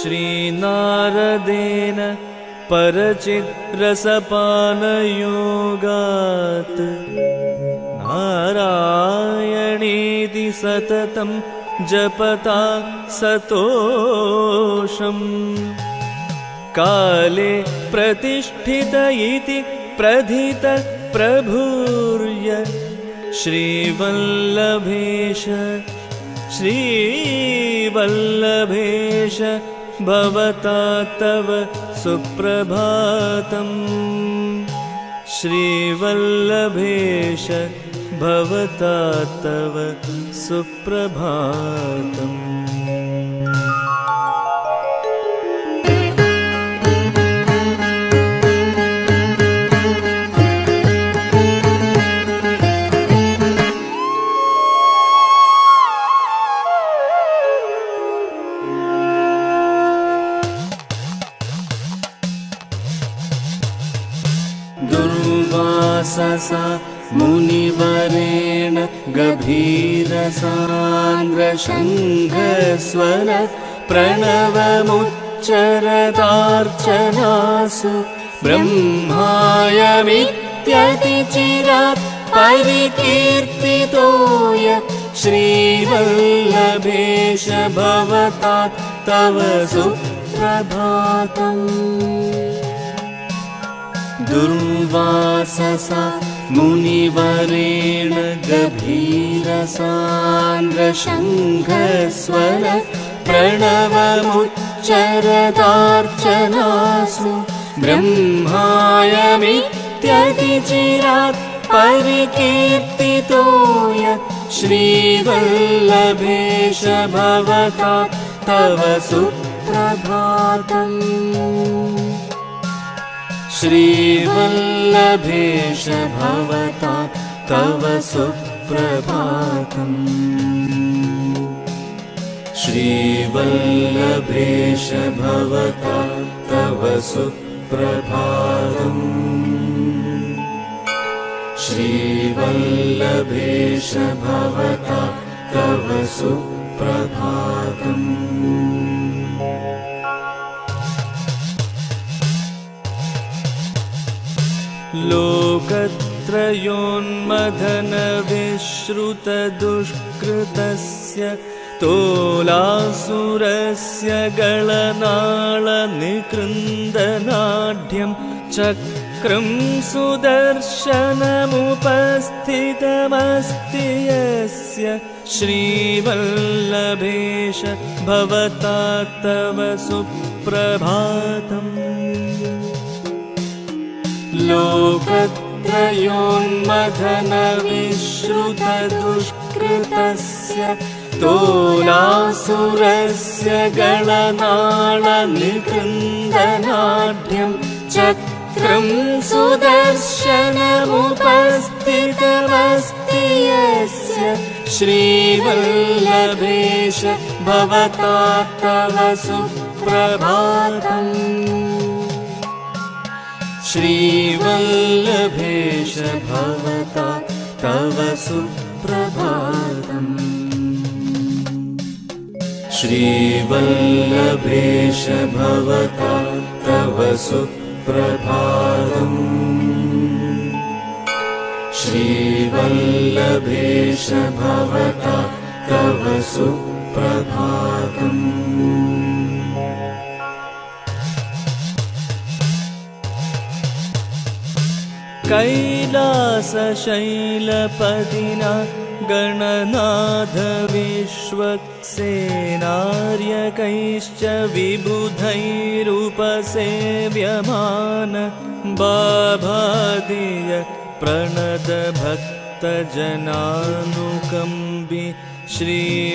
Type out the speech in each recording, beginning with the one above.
श्रीनारदेन परचिद्रसपानयोगात् नारायणेति सततं जपता सतोषम् काले प्रतिष्ठित इति प्रथित प्रभुर्य श्रीवल्लभेश भवता तव सुप्रभातम् श्रीवल्लभेश भवता तव सुप्रभातम्। दुर्वाससा मुनिवरेण गभीरसान्द्रशङ्खस्वर प्रणवमुच्चरदार्चनासु ब्रह्मायमित्यतिचिरात् परिकीर्तितोय श्रीवल्लभेश भवता तव सुप्रभातम्। दुर्वाससा मुनिवरेण गभीरसान्द्रशङ्खस्वर प्रणवमुच्चरदार्चनासु ब्रह्मायमित्यतिचिरात् परिकीर्तितोय श्रीवल्लभेश भवता तव सुप्रभातम्। श्रीवल्लभेश भवता तव सुप्रभातम्। श्रीवल्लभेश भवता तव सुप्रभातम्। श्रीवल्लभेश भवता तव सुप्रभातम्। लोकत्रयोन्मथनविश्रुतदुष्कृतस्य तोलासुरस्य गलनाळनिकृन्दनाढ्यं चक्रं सुदर्शनमुपस्थितमस्ति यस्य श्रीवल्लभेश भवता तव सुप्रभातम्। लोकत्रयोन्मथनविश्रुतदुष्कृतस्य कृतस्य तोलासुरस्य गणनाळनिकृन्दनाढ्यं चक्रं सुदर्शनमुपस्थितमस्ति यस्य श्रीवल्लभेश भवता तव सुप्रभातम् श्रीवल्लभेश भवता तव सुप्रभातम् श्रीवल्लभेश भवता तव सुप्रभातम् श्रीवल्लभेश भवता तव सुप्रभातम् कैलासशैलपतिना गणनाथ विश्वक्सेनार्यकैश्च विबुधैरुपसेव्यमान बाभादिय प्रणतभक्तजनानुकम्बि श्रीवल्लभेश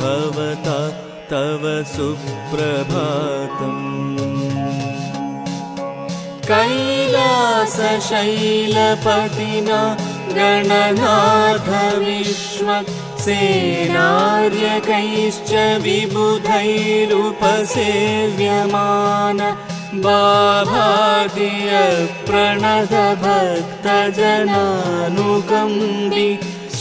भवता तव सुप्रभातम् कैलासशैलपतिना गणनाथ विश्वक्सेनार्यकैश्च विबुधैरुपसेव्यमान बाभादिय प्रणतभक्तजनानुकम्बि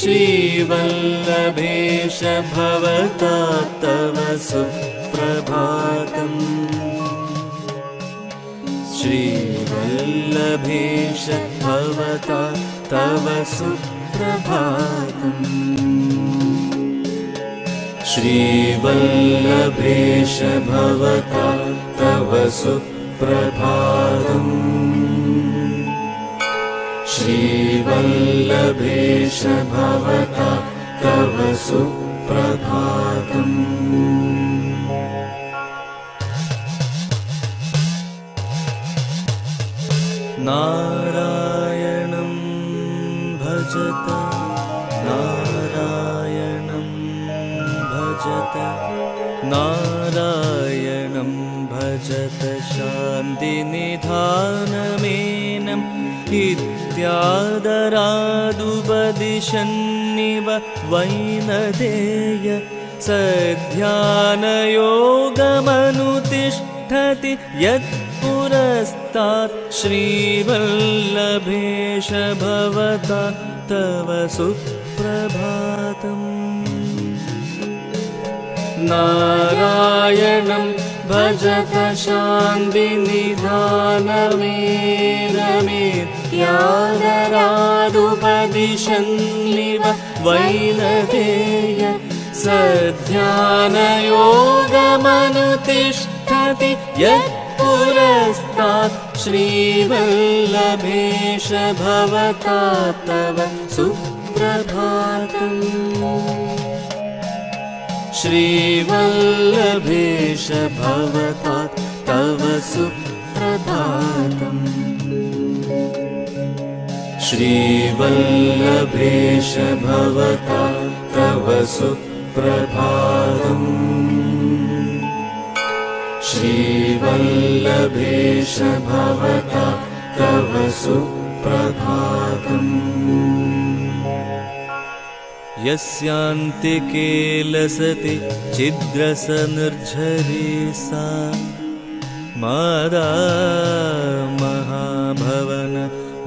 श्रीवल्लभेश भवता तव सुप्रभातम् श्रीवल्लभेश भवता तव सुप्रभातम् श्रीवल्लभेश भवता तव सुप्रभातम् श्रीवल्लभेश भवता तव सुप्रभातम् नारायणं भजत नारायणं भजत नारायणं भजत शान्तिनिधानमेनम् इत्यादरादुपदिशन्निव वैनतेय सध्यानयोगमनुतिष्ठति यत्पुरस्तात् श्रीवल्लभेश भवता तव सुप्रभातम् नारायणं भजत शान्तिनिधानमेनमित्यादरादुपदिशन्निव वैनतेय सध्यानयोगमनुतिष्ठति यत्पुरस्तात् श्रीवल्लभेश भवता तव सुप्रभातम् श्रीवल्लभेश भवता तव सुप्रभातम् श्रीवल्लभेश भवता तव सुप्रभातम् श्रीवल्लभेश भवता तव सुप्रभातम् यस्यान्तिके लसति छिद्रसनिर्झरी सा मादा महाभवन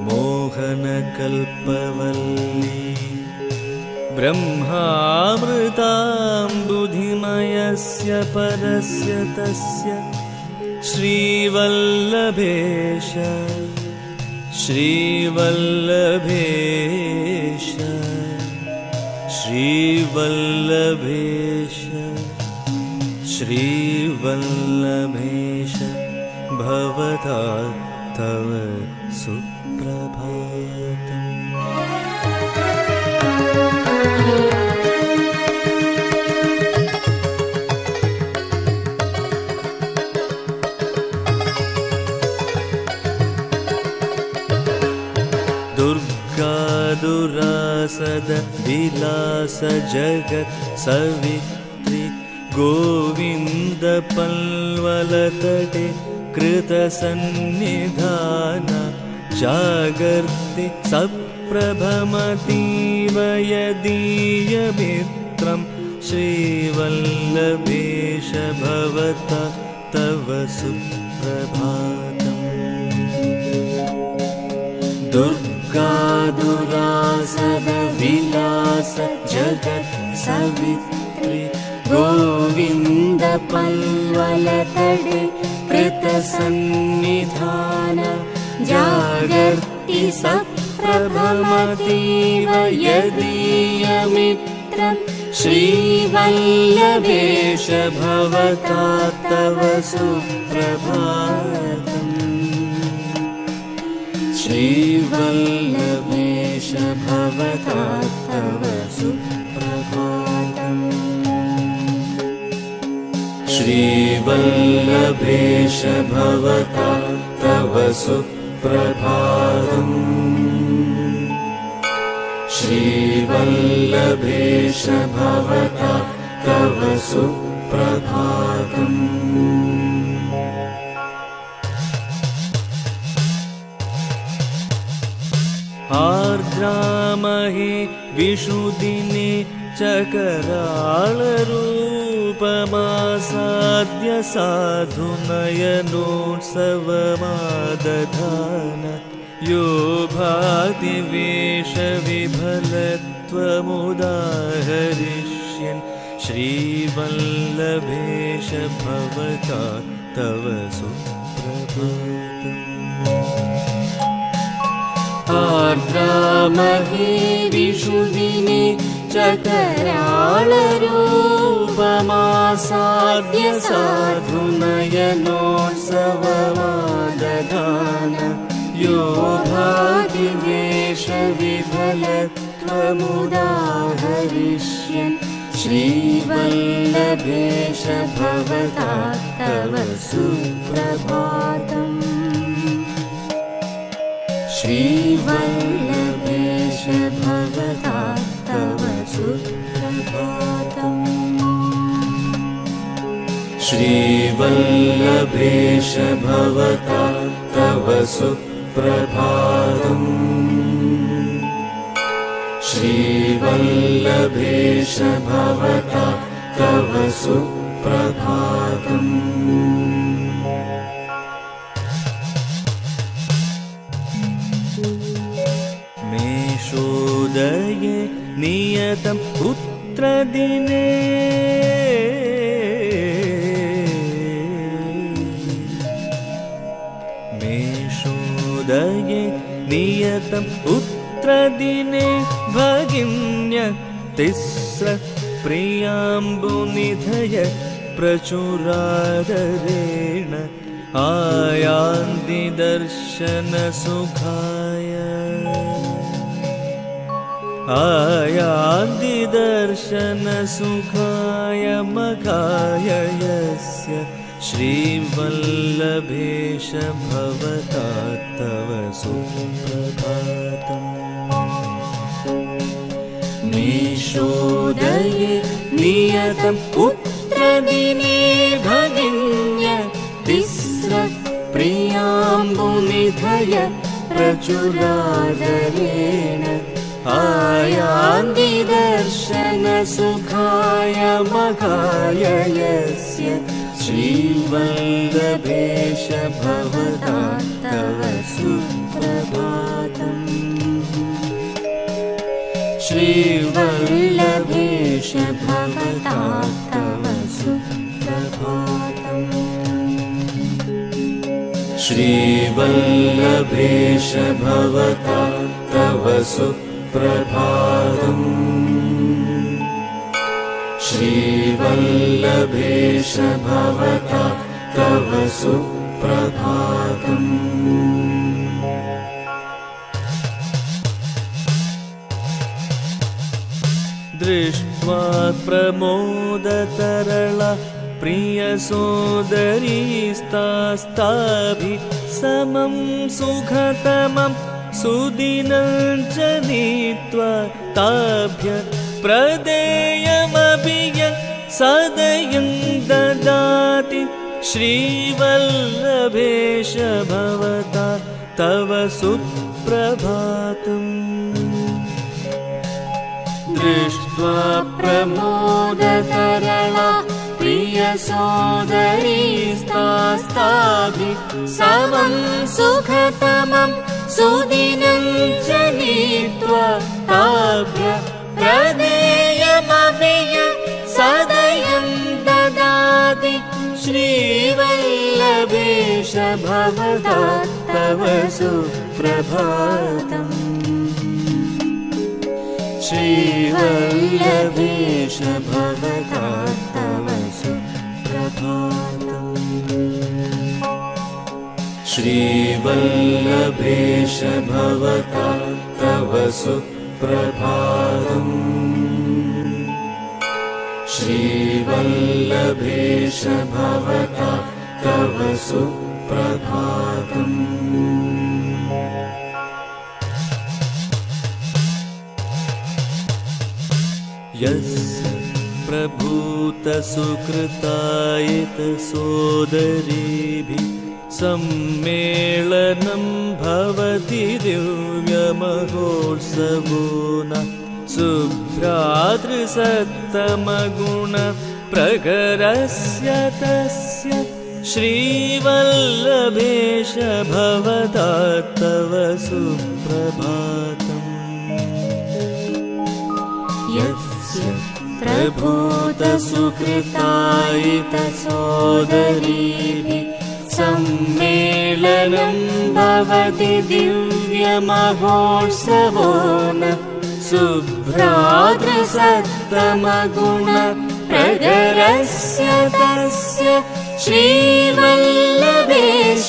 मोहनकल्पवल्ली ब्रह्मामृताम्बुधिमयस्य परस्य तस्य श्रीवल्लभेश श्रीवल्लभेश श्रीवल्लभेश श्रीवल्लभेश भवता तव सुप्रभातम् दुर्गा दुरासद जगत् सवित्रि गोविन्दपल्वलतटे कृतसन्निधान जागर्ति सप्रभमतीव यदीयमित्रं श्रीवल्लभेश भवता तव सुप्रभातम्। दुर्गादुरासदविलास जगत् सवित्रि गोविन्दपल्वलतटे कृतसन्निधान जागर्ति सप्रभमतीव यदीयमित्रं श्रीवल्लभेश भवता तव सुप्रभातम्। श्रीवल्लभेश भवता तव सुप्रभातम्। श्रीवल्लभेश भवता तव सुप्रभातम्। श्रीवल्लभेश भवता तव सुप्रभातम्। आर्द्रामहे विशुदिने चकराळरूपमासाद्य साधुनयनोत्सवमादधान यो भाति वेशविभलत्वमुदाहरिष्यन् श्रीवल्लभेश भवता तव सुप्रभातम्। आर्द्रामहे विशुदिने चकराळरूपमासाद्य साधुनयनोत्सवमादधान यो भाति वेशविभलत्वमुदाहरिष्यन् श्रीवल्लभेश भवता तव सुप्रभातम्। श्रीवल्लभेश भवता तव सुप्रभातम्। श्रीवल्लभेश भवता तव सुप्रभातम्। श्रीवल्लभेश भवता तव सुप्रभातम्। मेषोदये नियतं पुत्रदिने मेषोदये नियतं पुत्रदिने भगिन्य तिस्र प्रियाम्बुनिधय प्रचुरादरेण आयान्ति दर्शनसुखाय आयान्ति दर्शनसुखाय मघाय यस्य श्रीवल्लभेश भवता तव सुप्रभातम्। मेषोदये नियतं पुत्रदिने भगिन्य तिस्र प्रियाम्बुनिधय प्रचुरादरेण आयान्ति दर्शनसुखाय मघाय यस्य श्रीवल्लभेश भवता तव सुप्रभातम्। श्रीवल्लभेश भवता तव सुप्रभातम्। श्रीवल्लभेश भवता तव सुप्रभातम्। श्रीवल्लभेश भवता तव सुप्रभातम्। दृष्ट्वा प्रमोदतरला प्रियसोदरीस्तास्ताभिः समं सुखतमं सुदिनं च नीत्वा ताभ्य प्रदेयमपि यत् सदयं ददाति श्रीवल्लभेश भवता तव सुप्रभातम् दृष्ट्वा प्रमोदतरला प्रियसोदरीस्तास्ताभि समं सुखतमं सुदिनं च नीत्वा ताभ्य प्रदेयमपि यत् सदयं ददाति श्रीवल्लभेश भवता तव सुप्रभातम् श्रीवल्लभेश भवता तव सुप्रभातम् श्रीवल्लभेश भवता तव सुप्रभातम् श्रीवल्लभेश भवता तव सुप्रभातम् यस्य प्रभूतसुकृतायितसोदरीभिः सम्मेलनं भवति दिव्यमहोत्सवो न शुभ्रातृसत्तमगुणप्रकरस्य तस्य श्रीवल्लभेश भवता तव सुप्रभातम् यस्य प्रभूतसुकृतायितसोदरीभिः सम्मेलनं भवति दिव्यमहोत्सवो न शुभ्रातृसत्तमगुणप्रकरस्य तस्य श्रीवल्लभेश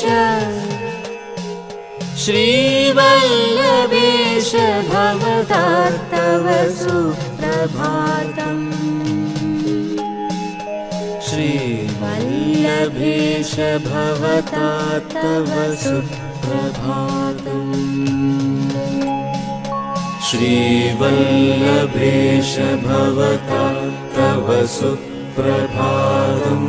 भवता तव सुप्रभातम् श्रीवल्लभेश भवता तव सुप्रभातम् श्रीवल्लभेश भवता तव सुप्रभातम्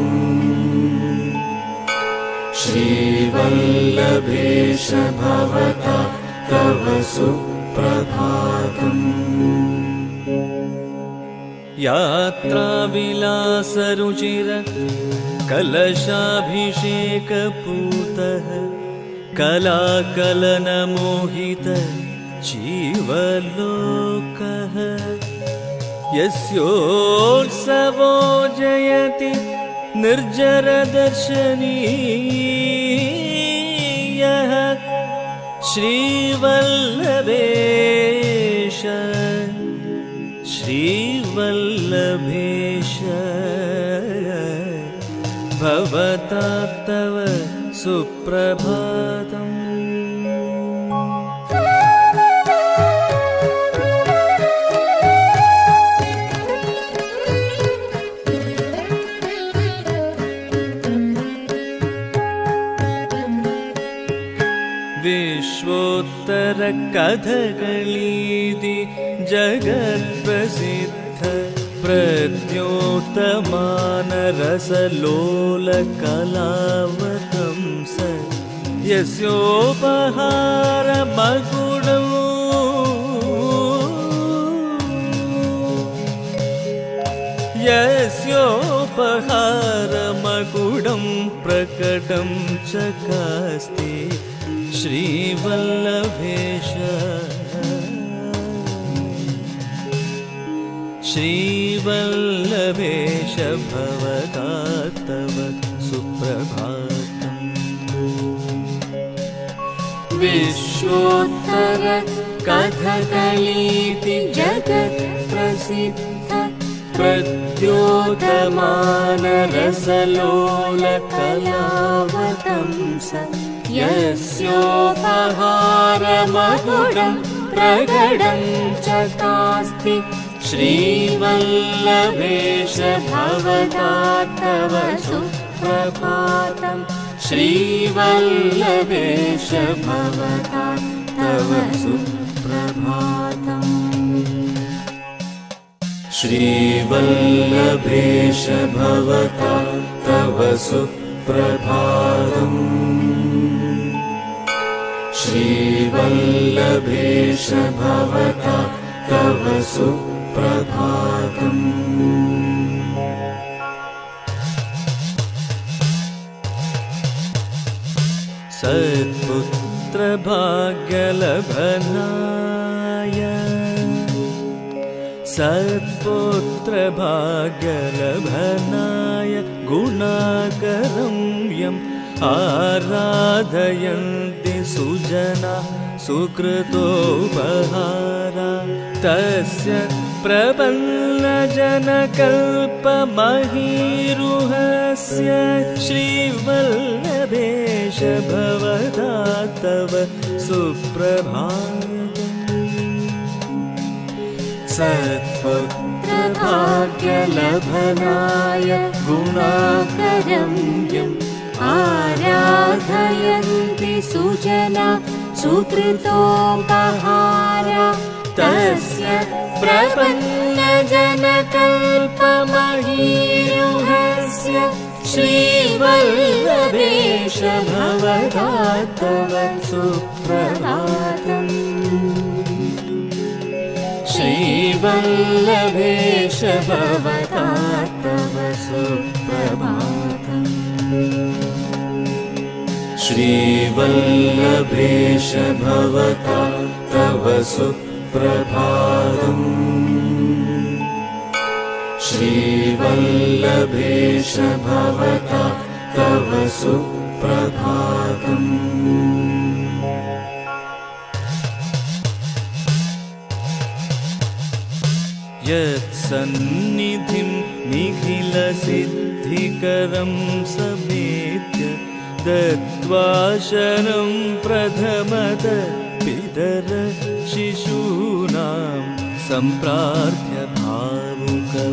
श्रीवल्लभेश भवता तव सुप्रभातम् यात्राविलासरुचिर कलशाभिषेकपूतः कलाकलनमोहित जीवलोकः यस्योत्सवो जयति निर्जरदर्शनीयः श्रीवल्लभेश भवता तव सुप्रभातम् विश्वोत्तरकथकळीति जगत्प्रसिद्ध प्रद्योतमानरसलोलकलावतंस यस्योपहारमकुटं प्रकटं चकास्ति श्रीवल्लभेश श्रीवल्लभेश भवता तव सुप्रभातम् विश्वोत्तरकथकळीति जगत्प्रसिद्ध प्रद्योतमानरसलोलकलावतंस यस्योपहारमकुटं प्रकटं चकास्ति श्रीवल्लभेश भवता तव सुप्रभातम् श्रीवल्लभेश भवता तव सुप्रभातम् श्रीवल्लभेश भवता तव सुप्रभातम् श्रीवल्लभेश भवता तव सुप्रभातम् सत्पुत्र भाग्यलभनाय सत्पुत्र भाग्यलभनाय गुणाकरं यम् आराधयन्ति सुजना सुकृतोपहारा तस्य प्रपन्नजनकल्पमहीरुहस्य श्रीवल्लभेश भवता तव सुप्रभातम् सत्पुत्र भाग्यलभनाय गुणाकरं यम् आराधयन्ति सुजना सुकृतोपहारा तस्य प्रपन्नजनकल्पमहीरुहस्य श्रीवल्लभेश भवता तव सुप्रभातम् श्रीवल्लभेश भवता तव सुप्रभातम् श्रीवल्लभेश भवता तव सुप्रभातम् श्रीवल्लभेश भवता तव सुप्रभातम् यत्सन्निधिं निखिलसिद्धिकरं समेत्य दत्त्वा शरणं प्रथमत पितर शिशूनां सम्प्रार्थ्य भावुकभरन्ति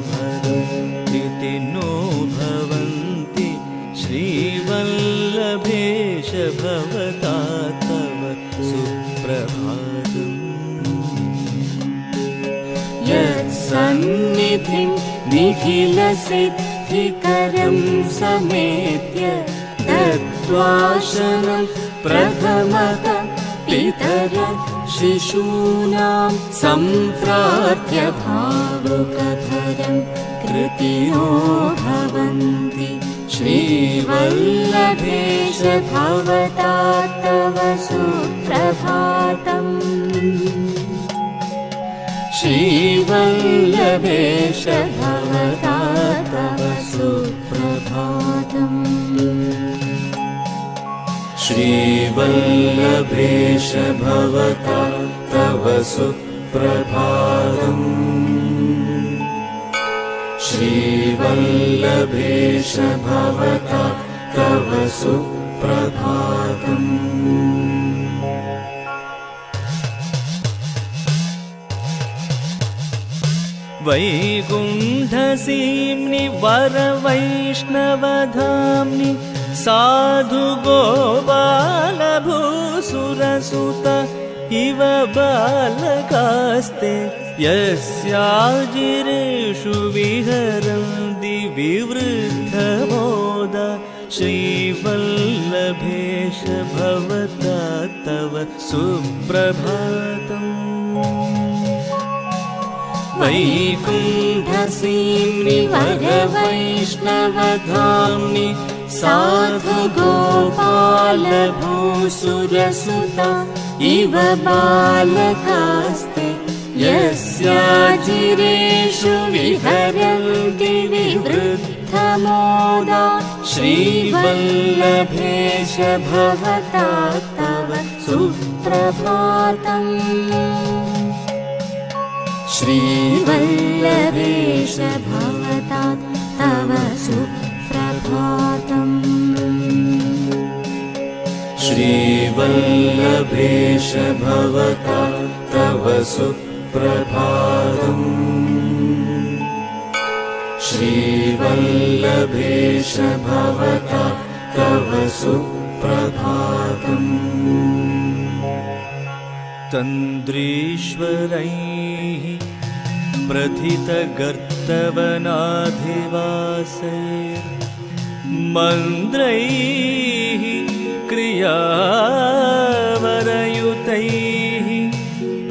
नो भवन्ति श्रीवल्लभेश भवता तव सुप्रभातम् यत्सन्निधिं निखिलसिद्धिकरं समेत्य दत्त्वा शरणं प्रथमत पितर शिशूनां सम्प्रार्थ्य भावुकभरं कृतिनो भवन्ति श्रीवल्लभेश भवता तव सुप्रभातम् श्रीवल्लभेश भवता तव सुप्रभातम् श्रीवल्लभेश भवता तव सुप्रभातम् श्रीवल्लभेश भवता तव सुप्रभातम् वैकुण्ठसीम्नि वरवैष्णवधाम्नि साधु गोपालभूसुरसुत इव बालकास्ते यस्याजिरेषु विहरन्ति विवृद्धमोदा श्रीवल्लभेश भवता तव सुप्रभातम् वैकुण्ठसीम्नि वरवैष्णवधाम्नि साधु गोपालभूसुरसुत इव बालकास्ते यस्याजिरेषु विहरन्ति विवृद्धमोदा श्रीवल्लभेश भवता तव सुप्रभातम् श्रीवल्लभेश भवता तव सुप्रभातम् श्रीवल्लभेश भवता तव सुप्रभातम् श्रीवल्लभेश भवता तव सुप्रभातम् तन्द्रीश्वरैः प्रथितगर्तवनाधिवासे मन्द्रैः क्रियावरयुतैः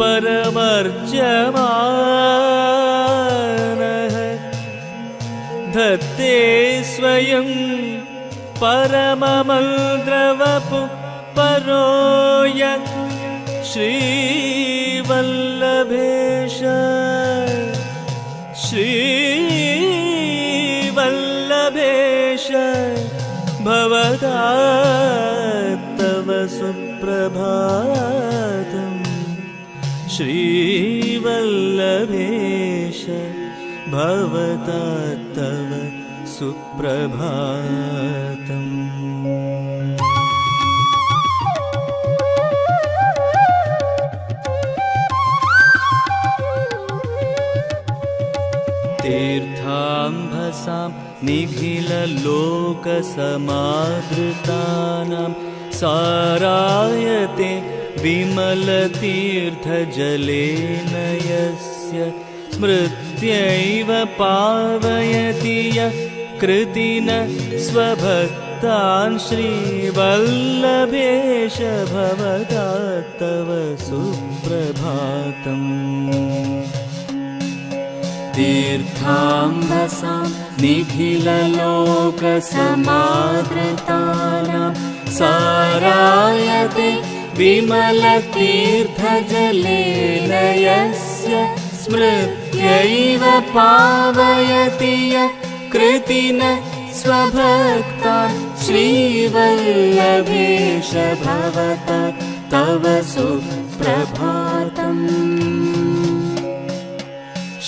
परमर्जमानः धत्ते स्वयं परममन्त्रवपु परो यत् श्रीवल्लभेश श्रीवल्लभेश भवता तव सुप्रभातम् श्रीवल्लभेश भवता तव सुप्रभातम्। तीर्थाम्भसां निखिललोकसमादृतानां सारायते विमलतीर्थजलेन यस्य स्मृत्यैव पावयति यः कृतिन स्वभक्तान् श्रीवल्लभेश भवता तव सुप्रभातम्। तीर्थाम्भसां निखिललोकसमादृतानां सारायते विमलतीर्थजलेन यस्य स्मृत्यैव पावयति यः कृतिन स्वभक्तान् श्रीवल्लभेश भवता तव सुप्रभातम्।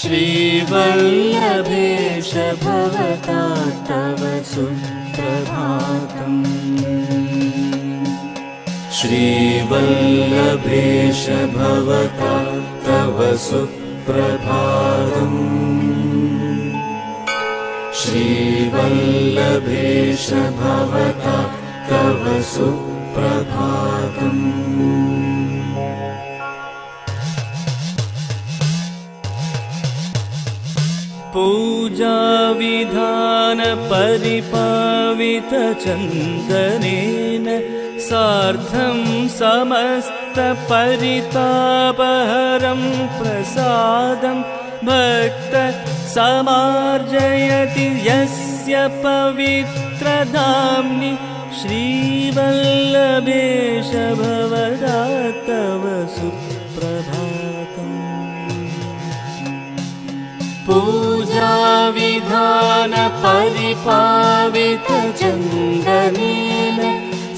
श्रीवल्लभेश भवता तव सुप्रभातम्। श्रीवल्लभेश भवता तव सुप्रभातम्। श्रीवल्लभेश भवता तव सुप्रभातम्। पूजाविधानपरिपावितचन्दनेन सार्धं समस्तपरितापहरं प्रसादं भक्त समार्जयति यस्य पवित्रधाम्नि श्रीवल्लभेश भवता तव सुप्रभातम्। पूजाविधानपरिपावितचन्दनेन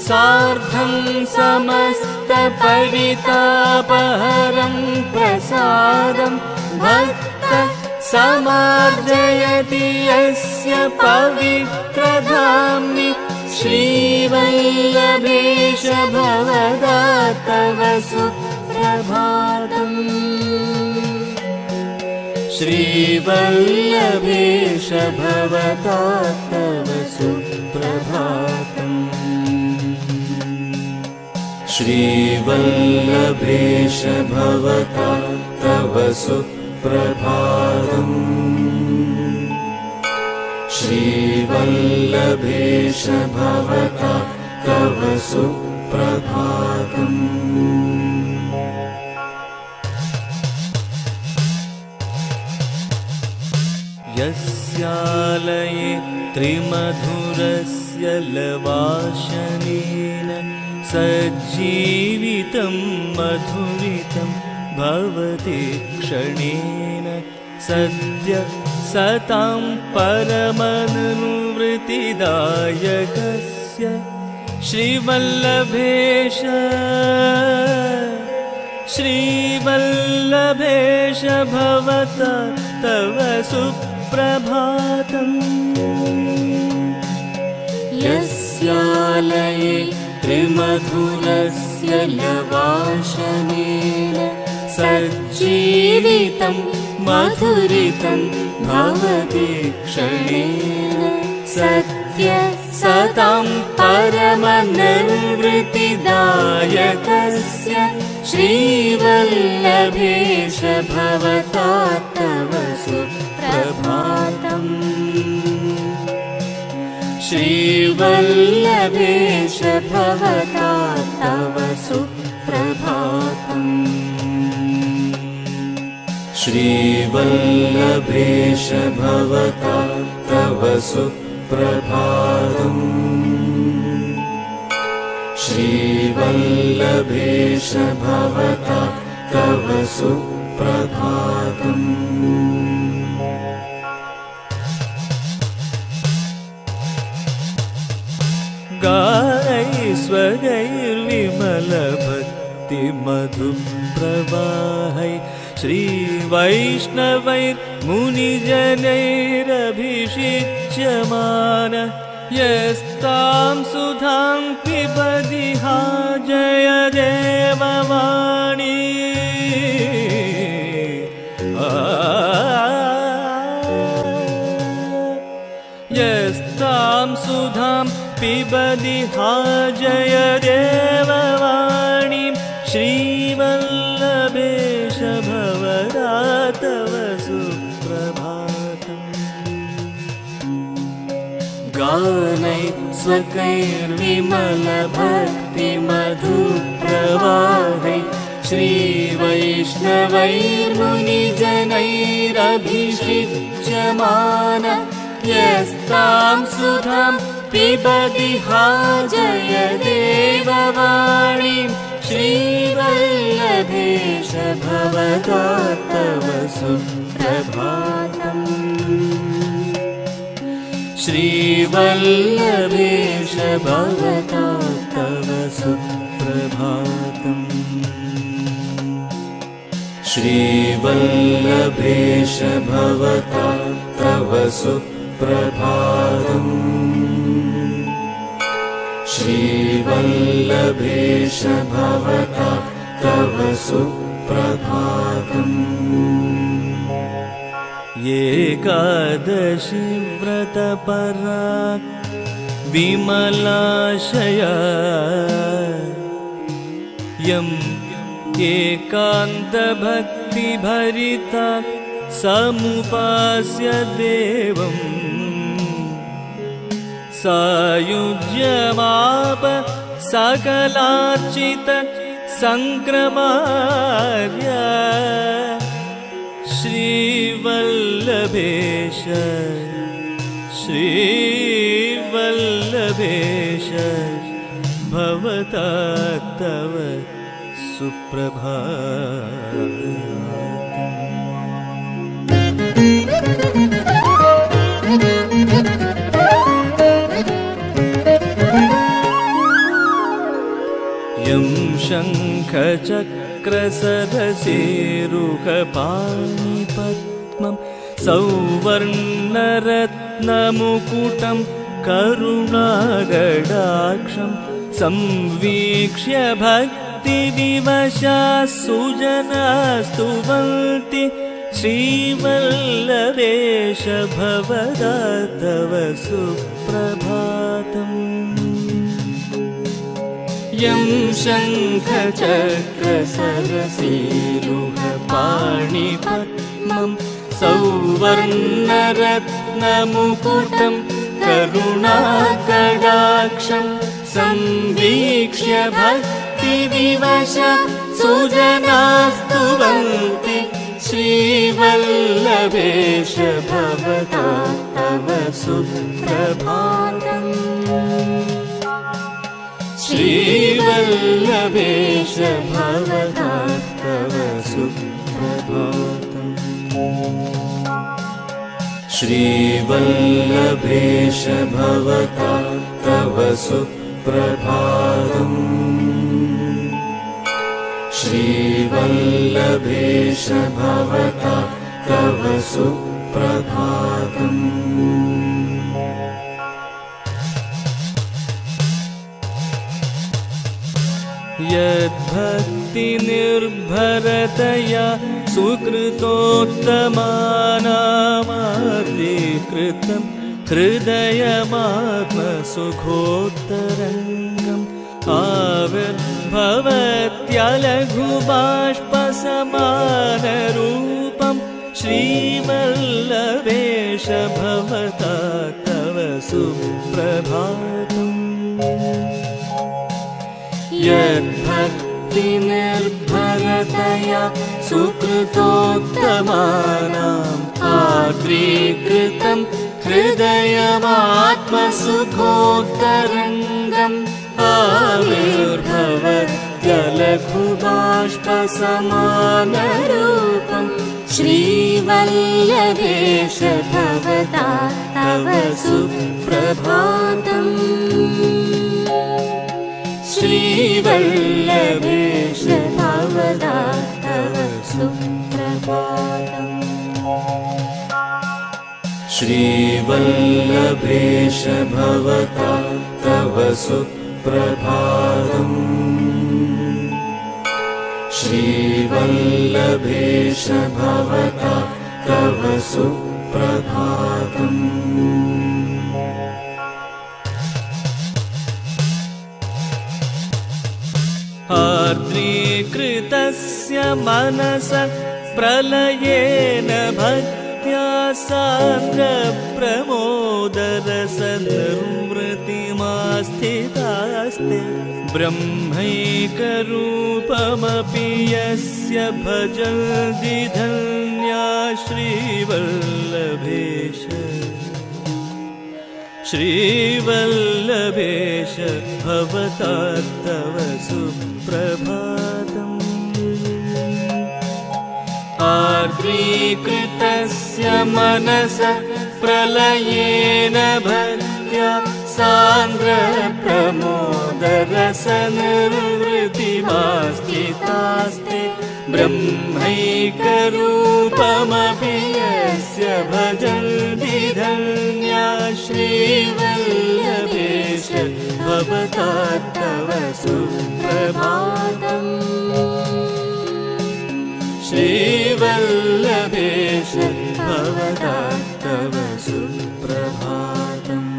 सार्धं समस्तपरितापहरं प्रसादं भक्त समार्जयति यस्य पवित्रधाम्नि श्रीवल्लभेश भवता तव सुप्रभातम्। श्रीवल्लभेश भवता तव सुप्रभातम्। श्रीवल्लभेश भवता तव सुप्रभातम्। श्रीवल्लभेश भवता तव सुप्रभातम्। यस्यालये त्रिमधुरस्य लवाशनेन सज्जीवितं मधुरितं भवति क्षणेन सद्य सतां परमनुवृत्तिदायकस्य श्रीवल्लभेश श्रीवल्लभेश भवता तव सुप्रभातम्। यस्यालये त्रिमधुरस्य लवाशनेन सज्जीवितं मधुरितं भवति क्षणेन सत्य सतां परमनिर्वृत्तिदायकस्य श्रीवल्लभेश भवता तव श्रीवल्लभेश भवता तव सुप्रभातम् श्रीवल्लभेश भवता तव सुप्रभातम् श्रीवल्लभेश भवता तव सुप्रभातम् गायैस्वगैर्विमलभक्तिमधुप्रवाहै श्रीवैष्णवैर्मुनिजनैरभिषिच्यमान यस्तां सुधां पिबति हा जय देववाणी यस्तां सुधां पिबति हा जय देववाणी श्रीवल्लभेश भवता तव सुप्रभातम् गानै स्वकैर्विमलभक्तिमधुप्रवाहै श्रीवैष्णवैर्मुनिजनैरभिषिच्यमान यस्तां सुधां पिबति हा जय देववाणी श्रीवल्लभेश भवता तव सुप्रभातम् श्रीवल्लभेश भवता तव सुप्रभातम् श्रीवल्लभेश भवता तव सुप्रभातम् श्रीवल्लभेश भवता तव सुप्रभातम् एकादशी व्रतपरा विमलाशया यम् एकान्तभक्तिभरिता समुपास्य देवम् सायुज्यमाप सकलार्चित संक्रमार्य श्रीवल्लभेश श्रीवल्लभेश भवता तव सुप्रभातम् यं शङ्खचक्रसदशेरुहपाणिपद्मं सौवर्णरत्नमुकुटं करुणागडाक्षं संवीक्ष्य भक्तिविवशाः सुजनास्तुवन्ति श्रीवल्लभेश भवता तव सुप्रभातम् यं शङ्खचक्रसरसीरुहपाणिपद्मं सौवर्णरत्नमुकुटं करुणाकटाक्षं संवीक्ष्य भक्तिविवशा सुजनास्तुवन्ति श्रीवल्लभेश भवता तव सुप्रभातम् श्रीवल्लभेश भवता तव सुप्रभातम् श्रीवल्लभेश भवता तव सुप्रभातम् श्रीवल्लभेश भवता तव सुप्रभातम् यद्भक्तिनिर्भरतया सुकृतोत्तमानामार्जीकृतं हृदयमात्मसुखोत्तरङ्गम् आविर्भवत्यलघुबाष्पसमानरूपं श्रीवल्लभेश भवता तव सुप्रभातम् यद्भक्तिनिर्भरतया सुकृतोत्तमानाम् आद्रीकृतं हृदयमात्मसुखोत्तरङ्गम् आविर्भवत्यलघुबाष्पसमानरूपम् श्रीवल्लभेश भवता तव सुप्रभातम् श्रीवल्लभेश भवता तव सुप्रभातम् श्रीवल्लभेश भवता तव सुप्रभातम् श्रीवल्लभेश भवता तव सुप्रभातम् आर्द्रीकृतस्य मनस प्रलयेन भक्त्या सान्द्रप्रमोदरसनिर्वृतिमास्थितास्ते ब्रह्मैकरूपमपि यस्य भजन्ति धन्या श्रीवल्लभेश श्रीवल्लभेश भवता तव सुप्रभातम् आर्द्रीकृतस्य मनस प्रलयेन भक्त्या सान्द्रप्रमोदरसनिर्वृतिमास्थितास्ते ब्रह्मैकरूपमपि यस्य भजन्ति धन्या श्रीवल्लभेश भवता तव सुप्रभातम् श्रीवल्लभेश भवता तव सुप्रभातम्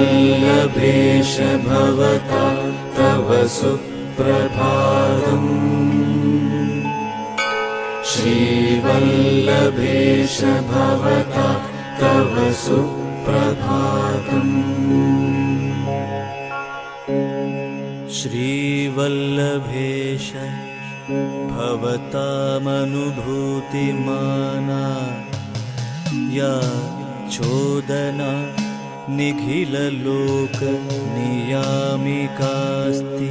श्रीवल्लभेश भवता तव सुप्रभातम् श्रीवल्लभेश भवता तव सुप्रभातम् श्रीवल्लभेश भवतामनुभूतिमाना या चोदना निखिललोकनियामिकास्ति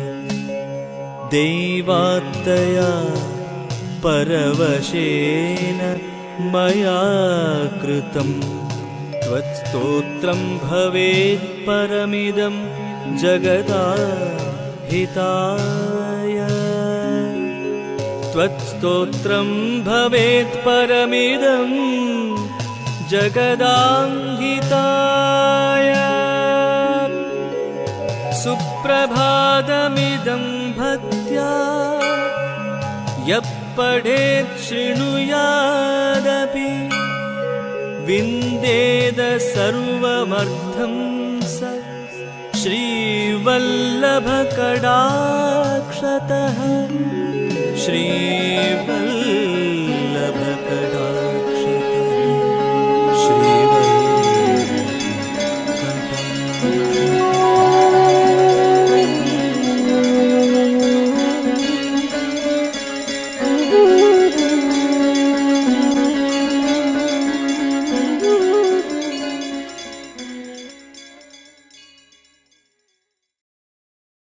दैवात्तया परवशेन मया कृतं त्वत्स्तोत्रं भवेत् परमिदं जगदाहिताय त्वत्स्तोत्रं भवेत् परमिदं जगदाहिताय सुप्रभातमिदं भक्त्या यः पठेत् शृणुयादपि विन्देद सर्वमर्थं स श्रीवल्लभकटाक्षतः श्रीवल्लभ